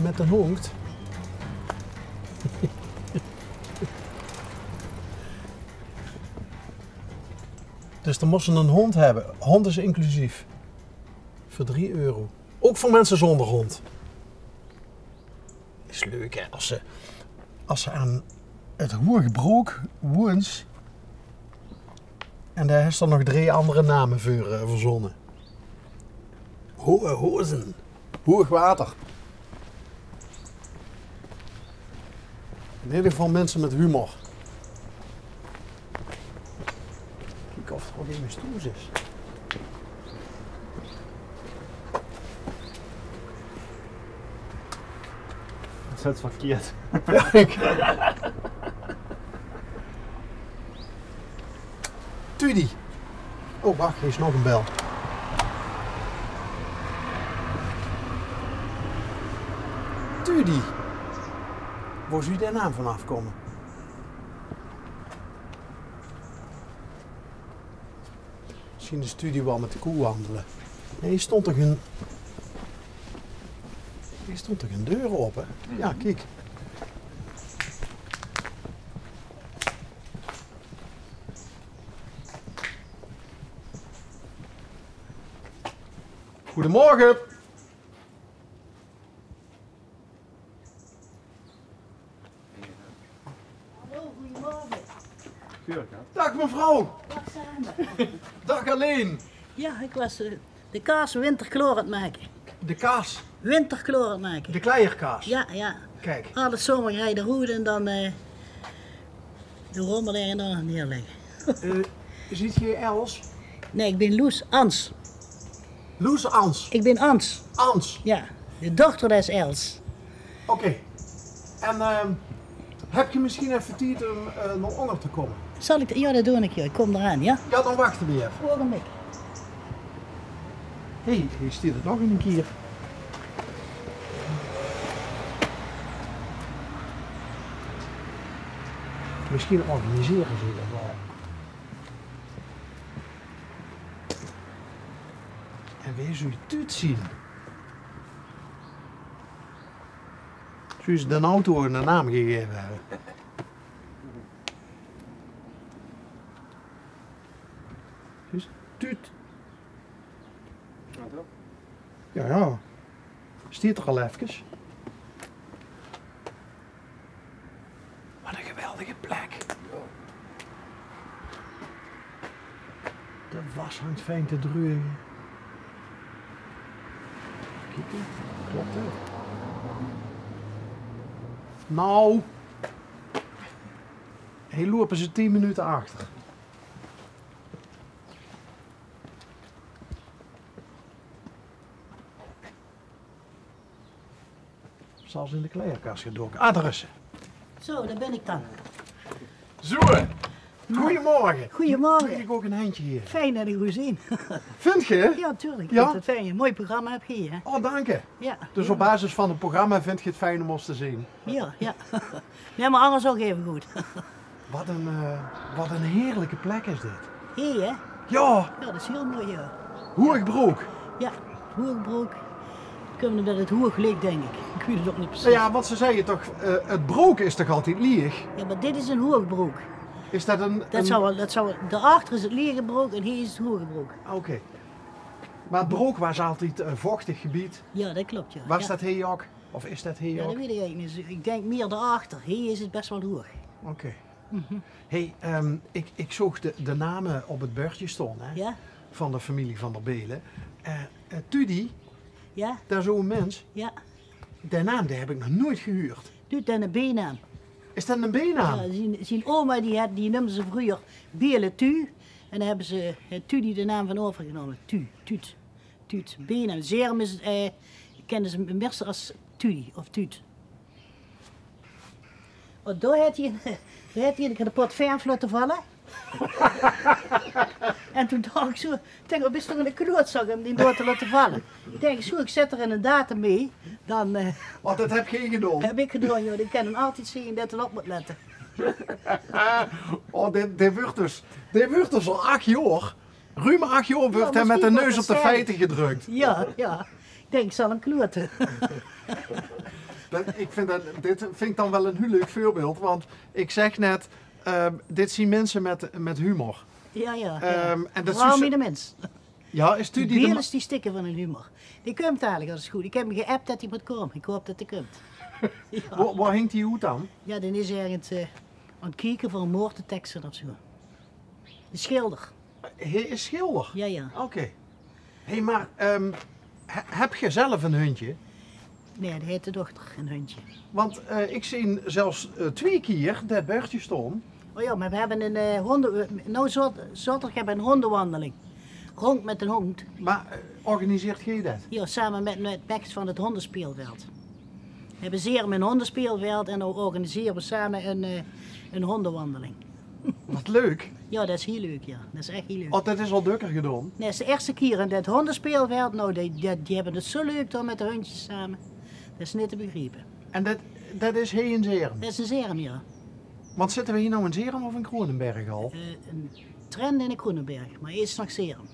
met een hond. Dus dan moesten ze een hond hebben. Hond is inclusief. Voor 3 euro. Ook voor mensen zonder hond. Is leuk hè, als ze aan het Hoergebroek woont. En daar is er nog 3 andere namen voor verzonnen. Hoge hozen. Hoog water. In ieder geval mensen met humor. Kijk of er ook even stoels is. Dat is verkeerd. Tudi. Oh wacht, er is nog een bel. Tudi. Waar zou die naam vanaf komen? Misschien is Tudi wel met de koe wandelen. Nee, hier stond toch een... Hier stond toch een deur open? Ja, kijk. Goedemorgen. Hallo, goedemorgen. Tuurlijk, hè? Dag mevrouw. Dag samen. Dag alleen. Ja, ik was de kaas winterkloor aan het maken. De kaas. Winterkloor aan het maken. De kleierkaas. Ja, ja. Kijk. Alles zomer ga je de roede en dan de rommel er en dan neerleggen. Ziet je Els? Nee, ik ben Loes Ans. Loes Ans. Ik ben Ans. Ans. Ja, de dochter des Els. Oké. En heb je misschien even tijd om naar onder te komen? Zal ik... Ja, dat doe ik. Ik kom eraan, ja? Ja, dan wachten we even. Ogenblik. Hé, hier staat het nog een keer. Misschien organiseren ze dat wel. En weer zul je het zien. Zul ze de auto een naam gegeven hebben. Dus tuut. Ja, ja. Stiert er al even. Wat een geweldige plek. De was hangt fijn te druien. Kijk, klopt het? Nou. Hier lopen ze 10 minuten achter. Zelfs in de kleerkast gedoken. Ah, daar is ze. Zo, daar ben ik dan. Zo. Goedemorgen. Goedemorgen. Mag ik ook een handje hier? Fijn dat ik u zie. Vind je? Ja, tuurlijk. Ja? Ja? Het fijn. Een mooi programma heb je hier. Hè? Oh, dank je. Ja. Dus ja. op basis van het programma vind je het fijn om ons te zien. Ja, ja. Nee, maar anders ook even goed. Wat een heerlijke plek is dit. Hier, hè? Ja, Ja, dat is heel mooi, ja. Hoegbroek. Ja, Hoegbroek. Kunnen we dat het Hoeg leek, denk ik. Ik weet het ook niet precies. Nou ja, want ze zeiden toch, het broek is toch altijd lieg? Ja, maar dit is een Hoegbroek. Is dat een... Dat zou, daarachter is het Liegebroek en hier is het Hoegbroek. Oké. Maar het broek was altijd een vochtig gebied. Ja, dat klopt, ja. Was ja. dat hier ook? Of is dat hier Ja, ook? dat weet ik eigenlijk niet. Ik denk meer daarachter. Hier is het best wel hoog. Oké. Hey, ik zocht de namen op het bordje stonden, hè? Ja? Van de familie Van der Belen. Tudi, Ja? daar zo'n mens, Ja. die naam die heb ik nog nooit gehuurd. Doet dan een B-naam. Is dat een B-naam? Ja, zijn oma die noemde ze vroeger Beerle Tu. En daar hebben ze Tudi de naam van overgenomen. Tuut. B-naam. Zerum is het, kennen ze meestal als Tudi of Tuut. Oh, daar had hij de pot verf laten vallen. En toen dacht ik zo, ik denk, wat is er in de klootzak om die door te laten vallen? Ik denk, zo, ik zet er in een datum mee, dan Oh, dat heb je gedaan. heb ik gedaan, joh. Ik kan hem altijd zien dat hij op moet letten. Oh, dit wordt dus al 8 jaar. Ruim 8 jaar wordt Ja, hij met de misschien neus op wordt de het feiten gedrukt. Ja, ja. Ik denk, ik zal hem kloten. Dit vind ik dan wel een heel leuk voorbeeld, want ik zeg net, dit zien mensen met humor. Ja, ja. En dat Vooral is met de mens. ja, is De u die Bielers die stikken van hun humor. Die komt eigenlijk, dat is goed. Ik heb hem geappt dat hij moet komen. Ik hoop dat hij komt. Ja, waar hangt die hoed aan? ja dan is ergens aan het kijken voor een moord te teksten of zo. De schilder. Hij is schilder. Ja, ja. Oké. Hé, maar heb je zelf een hondje? Nee, dat heet de dochter, een hondje. Want ik zie zelfs 2 keer dat Bertje stond. Oh ja, maar we hebben een nou zaterdag hebben we een hondenwandeling. Rond met een hond. Maar organiseert jij dat? Ja, samen met Max van het hondenspeelveld. We hebben zeer een hondenspeelveld en dan organiseren we samen een hondenwandeling. Wat leuk. Ja, dat is heel leuk, ja. Dat is echt heel leuk. Oh, dat is al drukker gedaan. Nee, dat is de eerste keer in dat hondenspeelveld. Nou, die hebben het zo leuk dan met de hondjes samen. Dat is niet te begrijpen. En dat is hij in Zerum. Dat is een zerum, ja. Want zitten we hier nou in Zerum of in Kronenberg al? Een trend in de Kroenenberg, maar eerst nog zerum.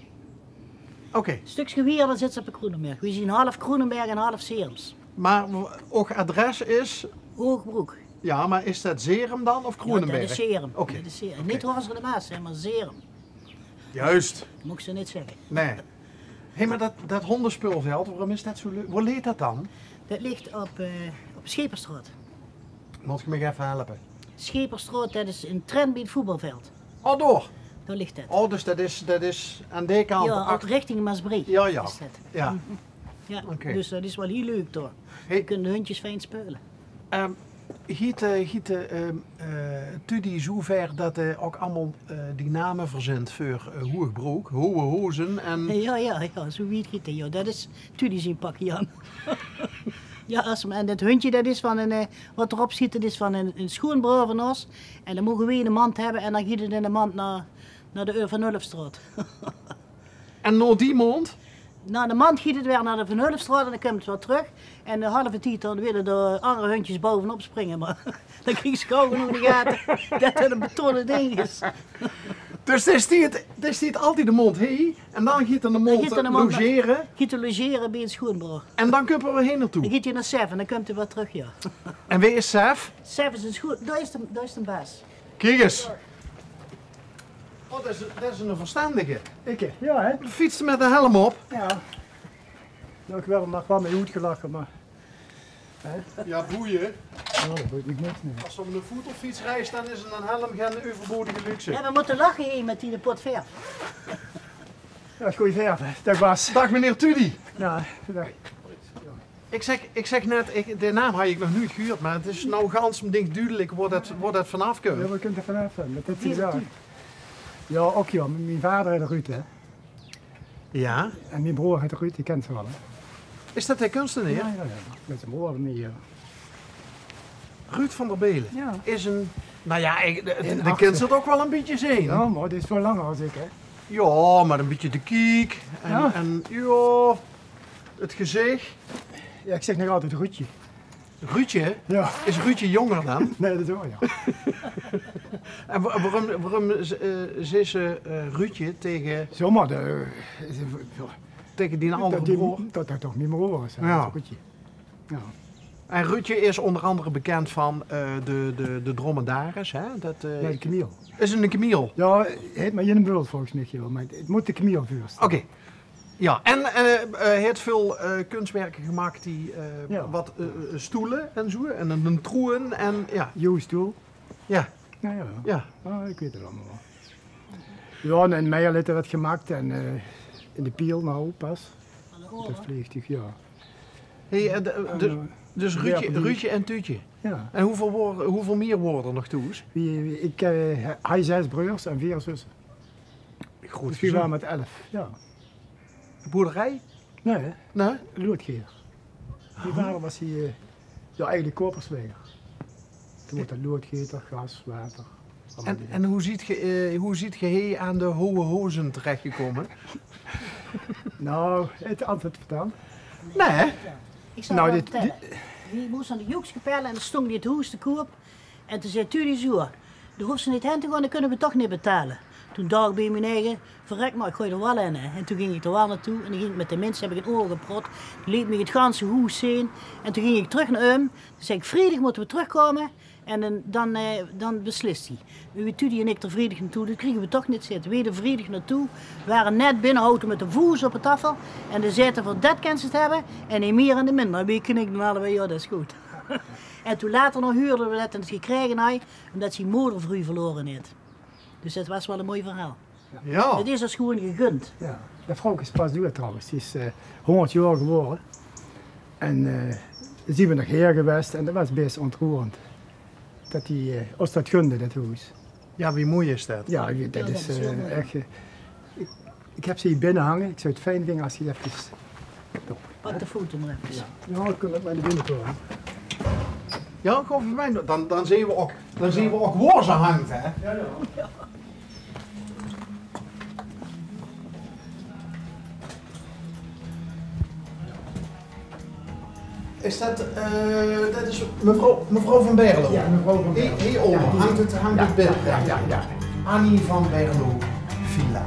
Oké, Een stukje weer, dan zit ze op de Kroenenberg. We zien half Kroenenberg en half Zerums. maar ook adres is... Hoogbroek. Ja, maar is dat Zerum dan of Kronenberg? Ja, dat is zerum. Oké. Dat is zerum. Niet Hoornsel de Maas, hè, maar zerum. Juist. Dat moet ik ze niet zeggen. Nee. Hé, maar dat hondenspeelveld, waarom is dat zo leuk? Waar ligt dat dan? Dat ligt op Scheperstraat. Moet je me even helpen? Scheperstraat, dat is een trend bij het voetbalveld. Oh, door. Daar ligt het. Oh, dus dat is aan die kant. Ja, ach- richting Maasbree Ja, ja. is dat. Ja. Ja, Oké. dus dat is wel heel leuk toch. Hey. Dan kunnen de hondjes fijn spelen. Giet Tudi zover dat hij ook allemaal die namen verzint voor Hoegbroek, Hohe Hozen en... Ja, zo weet je het. Ja, dat is Tudi zien pakken, Jan. Ja, en dat hondje dat is van wat erop zit, dat is van een schoenbroer van ons. En dan mogen we in de mand hebben en dan giet het in de mand naar de Van Hulpstraat. En nou die mond? Na de mand giet het weer naar de Van Hulpstraat en dan komt het weer terug. En de halve tijd dan willen de andere hondjes bovenop springen, maar dan krijg ze gauw genoeg in de gaten dat het een betonnen ding is. Dus er stiet altijd de mond heen en dan giet er de mond giet er de mond- logeren Giet te logeren bij een schoenbroer. en dan kunnen we heen Dan naartoe. giet je naar Sef en dan komt hij weer terug, ja. En wie is Sef? Sef is een schoen, daar is de baas. Kijk eens. Oh, dat is een verstandige. Ik, ja hè? Fietste met een helm op. Ja. Nou, ik wel nog wel mee goed gelachen, maar Ja, boeien. ja, dat weet ik niet. Nee. Als je op een voetelfiets reist, dan is een helm geen overbodige luxe. Ja, we moeten lachen hier met die pot verf. Ja, goeie verven. Dat was. Dag meneer Tudi. Ja, dag. Ik zeg net, de naam had ik nog niet gehoord, maar het is nou gans een ding duidelijk waar dat vanaf Ja, komt. we kunnen er vanaf zijn. Dat Wie is is ja. het? Ja, ook ja. Mijn vader heet Ruud, hè. Ja. En mijn broer heet Ruud, die kent ze wel, hè. Is dat de kunstenaar? Ja. Met zijn broer mee. Ruud van der Belen Ja. is een... Nou ja, de achter. kind zit ook wel een beetje zijn. Ja, maar dit is veel langer als ik, hè. Ja, maar een beetje de kiek. En Ja. ja, het gezicht. Ja, ik zeg nog altijd Ruudje. Ruudje, Ja. is Ruudje jonger dan? Nee, dat is wel, ja. En waarom zei ze Ruudje Zomaar, tegen die andere broer? dat toch niet meer horen is, hè. Ja. Dat is Ruudje. Ja. En Ruudje is onder andere bekend van de dromedaris, hè? Dat Nee, de Camille. is een kamiel. Ja, heet maar in een beeld volgens mij, joh, maar het moet de Camille vuurst. Oké. Ja, en hij heeft veel kunstwerken gemaakt die Ja. wat stoelen en zo, en een troen en ja. Joost Doel. Ja, Nou ja, ja. ah, ik weet het allemaal wel. Ja, en Meijer heeft dat gemaakt en in de Piel nou pas. Dat vliegtuig, ja. Hey, dus Ja, Ruudje en Tuutje. Ja. En hoeveel meer woorden er nog toe is? Ik hij 6 broers en 4 zussen. Goed Dus we waren met 11. Ja. De boerderij? Nee, hè? Nee? Loodgeer. Die vader was hier, ja, eigenlijk kopersweger. Toen wordt dat loodgeter, gas, water. En hoe ziet je hier aan de hoge hozen terechtgekomen? Nou, het antwoord vertellen. Nee, hè? Ik zal Nou, wel dit- vertellen. Die moest aan de Joekskapelle en dan stond die het hoes te koop. En toen zei Tudi zo, daar hoeft ze niet heen te gaan, dan kunnen we toch niet betalen. Toen dacht ik bij mijn eigen, verrek maar, ik gooi er wel in. Hè. En toen ging ik er wel naartoe en dan ging ik met de mensen, heb ik een oor geprot. Toen liet me het ganse hoes zien. En toen ging ik terug naar Toen zei ik, vrijdag moeten we terugkomen. En dan beslist hij. Uw Tudi en ik er vrijdag naartoe, dat kregen we toch niet zitten. We er vrijdag naartoe, we waren net binnenhouden met de voers op de tafel. En de zetten voor dat kan ze het hebben en een meer en de minder. Dan ben ik dan allebei, ja dat is goed. En toen later nog huurden we dat en het gekregen hij, omdat zijn moeder vroeg verloren heeft. Dus dat was wel een mooi verhaal. Ja. Het is ons gewoon gegund. Ja. De vrouw is pas dood trouwens, die is 100 jaar geworden. En dan zijn we nog hier geweest en dat was best ontroerend. Dat hij ons dat gunde, dat huis. Ja, wie mooi is dat? Ja, dat dat is is heel mooi. echt... ik heb ze hier binnen hangen, ik zou het fijn vinden als je even... Pak de foto maar even. Ja, ik kan ook bij de binnen komen. Ja, kom voor mij. Dan zien we ook waar ze hangt, hè? Ja, ja. Is dat is mevrouw van Berlo? Ja, mevrouw van Berlo. Hieronder hangt het beeld. Ja. Annie van Berlo Villa.